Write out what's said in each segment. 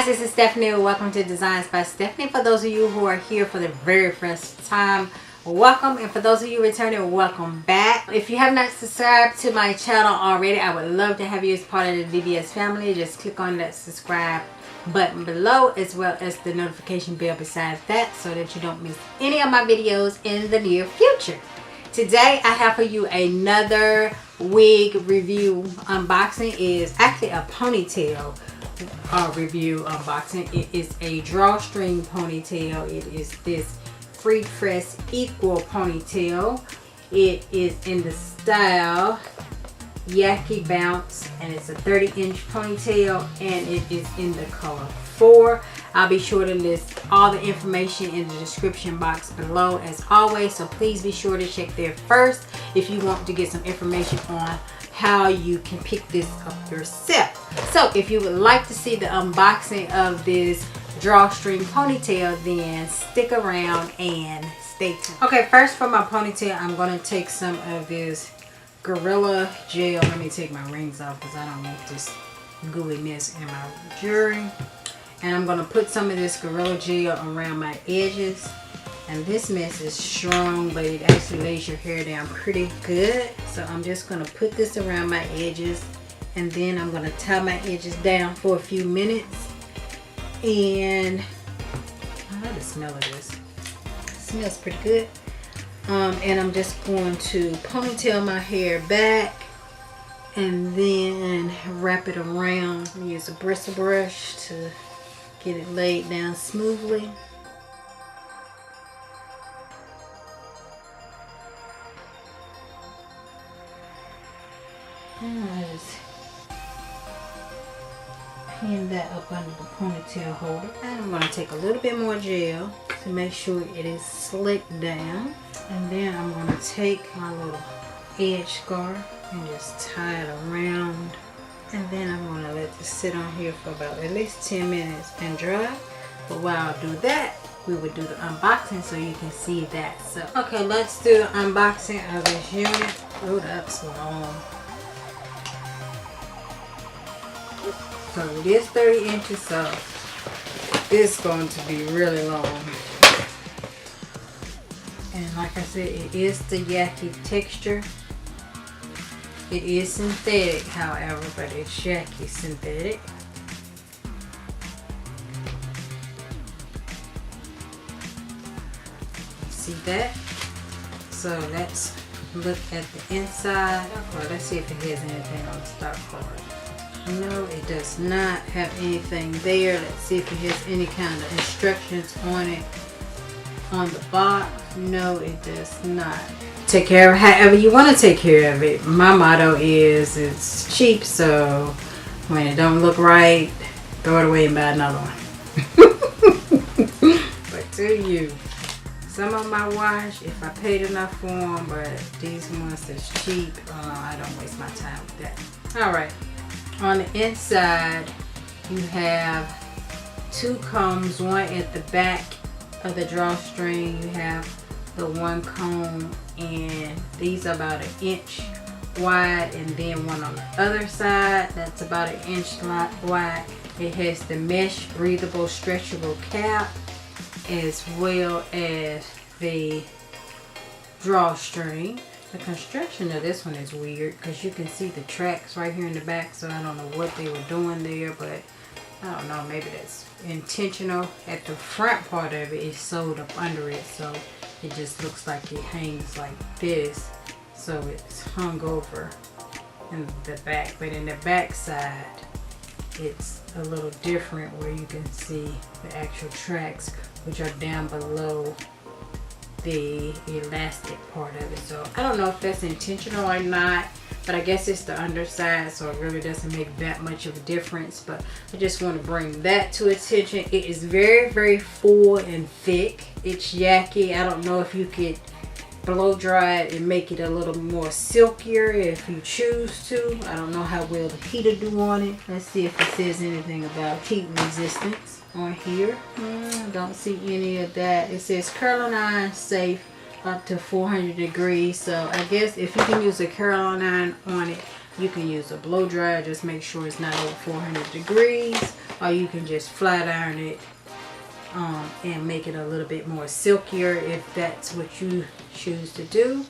guys, this is Stephanie. Welcome to Designs by Stephanie. For those of you who are here for the very first time, welcome, and for those of you returning, welcome back. If you have not subscribed to my channel already, I would love to have you as part of the DBS family. Just click on that subscribe button below, as well as the notification bell beside that, so that you don't miss any of my videos in the near future. Today I have for you another wig review unboxing. It is actually a ponytail review unboxing. It is a drawstring ponytail. It is this Freetress EQUAL ponytail. It is in the style Yaky Bounce, and it's a 30-inch ponytail, and it is in the color 4. I'll be sure to list all the information in the description box below as always, so please be sure to check there first if you want to get some information on how you can pick this up yourself. So if you would like to see the unboxing of this drawstring ponytail, then stick around and stay tuned. Okay, first for my ponytail, I'm going to take some of this Gorilla Gel. Let me take my rings off because I don't want this gooey mess in my jewelry. And I'm going to put some of this Gorilla Gel around my edges. And this mess is strong, but it actually lays your hair down pretty good. So I'm just going to put this around my edges, and then I'm going to tie my edges down for a few minutes. And I love the smell of this. It smells pretty good. And I'm just going to ponytail my hair back and then wrap it around. Use a bristle brush to get it laid down smoothly. And just pin that up under the ponytail holder. And I'm going to take a little bit more gel to make sure it is slicked down. And then I'm going to take my little edge scarf and just tie it around. And then I'm going to let this sit on here for about at least 10 minutes and dry. But while I do that, we would do the unboxing so you can see that. So, okay, let's do the unboxing of this unit. Oh, that's long. So it is 30 inches, so it's going to be really long. And like I said, it is the Yaky texture. It is synthetic, however, but it's Yaky synthetic. See that? So let's look at the inside. Well, let's see if it has anything on the stock card. No, it does not have anything there. Let's see if it has any kind of instructions on it on the box. No, it does not. Take care of it however you want to take care of it. My motto is it's cheap, so when it don't look right, throw it away and buy another one. But to you, some of my wash, if I paid enough for them, but these ones that's cheap, I don't waste my time with that. Alright, on the inside you have 2 combs, one at the back of the drawstring. You have the one comb, and these are about 1 inch wide, and then one on the other side that's about 1 inch wide. It has the mesh breathable stretchable cap, as well as the drawstring. The construction of this one is weird because you can see the tracks right here in the back, so I don't know what they were doing there, but I don't know, maybe that's intentional. At the front part of it is sewed up under it, so it just looks like it hangs like this, so it's hung over in the back. But in the back side, it's a little different, where you can see the actual tracks, which are down below the elastic part of it. So I don't know if that's intentional or not, but I guess it's the underside, so it really doesn't make that much of a difference. But I just want to bring that to attention. It is very, very full and thick. It's Yaky. I don't know if you could blow dry it and make it a little more silkier if you choose to. I don't know how well the heat will do on it. Let's see if it says anything about heat resistance on here. I don't see any of that. It says curling iron safe up to 400 degrees. So I guess if you can use a curling iron on it, you can use a blow dryer. Just make sure it's not over 400 degrees. or you can just flat iron it and make it a little bit more silkier if that's what you choose to do.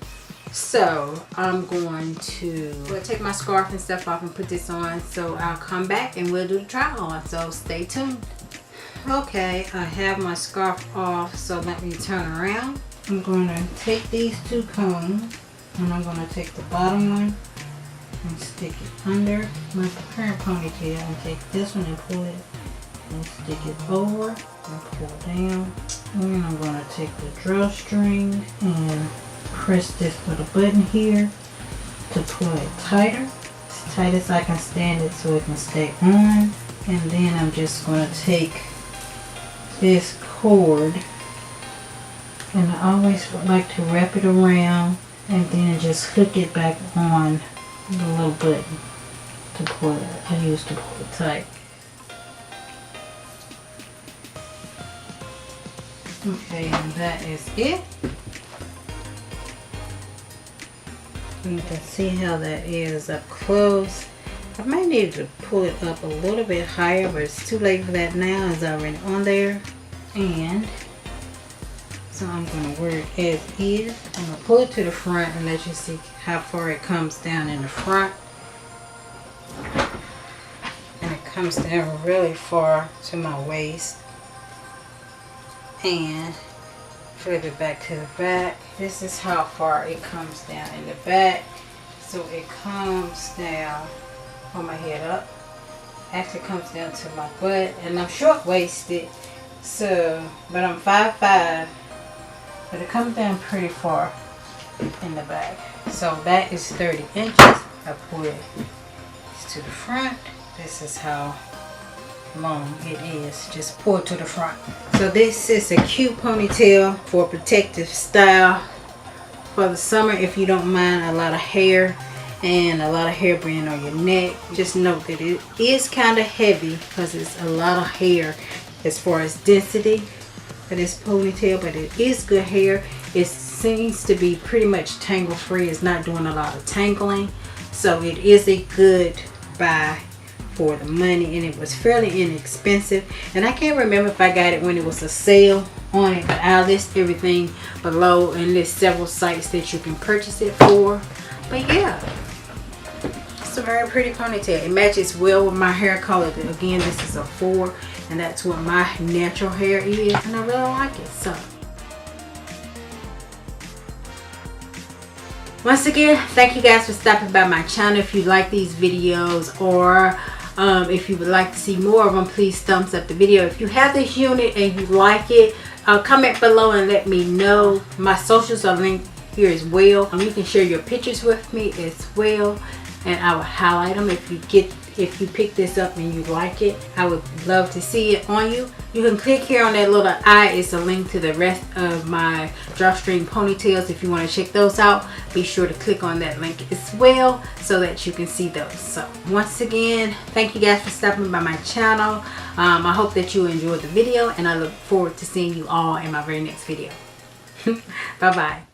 So I'm going to take my scarf and stuff off and put this on, so I'll come back and we'll do the try on, so stay tuned. Okay, I have my scarf off, so let me turn around. I'm going to take these 2 combs and I'm going to take the bottom one and stick it under my current ponytail and take this one and pull it and stick it over and pull down. And then I'm going to take the drawstring and press this little button here to pull it tighter, as tight as I can stand it so it can stay on. And then I'm just going to take this cord, and I always like to wrap it around and then just hook it back on the little button to pull it. I use to pull it tight. Okay, and that is it. You can see how that is up close. I might need to pull it up a little bit higher, but it's too late for that now. It's already on there. And so I'm going to wear it as is. I'm going to pull it to the front and let you see how far it comes down in the front. And it comes down really far to my waist. And flip it back to the back. This is how far it comes down in the back. So it comes down on my head up. Actually comes down to my butt, and I'm short-waisted, so but I'm 5'5", but it comes down pretty far in the back. So that is 30 inches. I pull it to the front. This is how long it is. Just pull it to the front. So this is a cute ponytail for protective style for the summer, if you don't mind a lot of hair and a lot of hair being on your neck. Just note that it is kind of heavy because it's a lot of hair as far as density for this ponytail, but it is good hair. It seems to be pretty much tangle free. It's not doing a lot of tangling, so it is a good buy for the money, and it was fairly inexpensive. And I can't remember if I got it when it was a sale on it, but I'll list everything below and list several sites that you can purchase it for. But yeah, it's a very pretty ponytail. It matches well with my hair color. Again, this is a 4, and that's what my natural hair is, and I really like it. So once again, thank you guys for stopping by my channel. If you like these videos, or if you would like to see more of them, please thumbs up the video. If you have this unit and you like it, comment below and let me know. My socials are linked here as well. You can share your pictures with me as well, and I will highlight them if you pick this up and you like it. I would love to see it on you. You can click here on that little eye. It's a link to the rest of my drawstring ponytails. If you want to check those out, be sure to click on that link as well so that you can see those. So once again, thank you guys for stopping by my channel. I hope that you enjoyed the video, and I look forward to seeing you all in my very next video. Bye bye.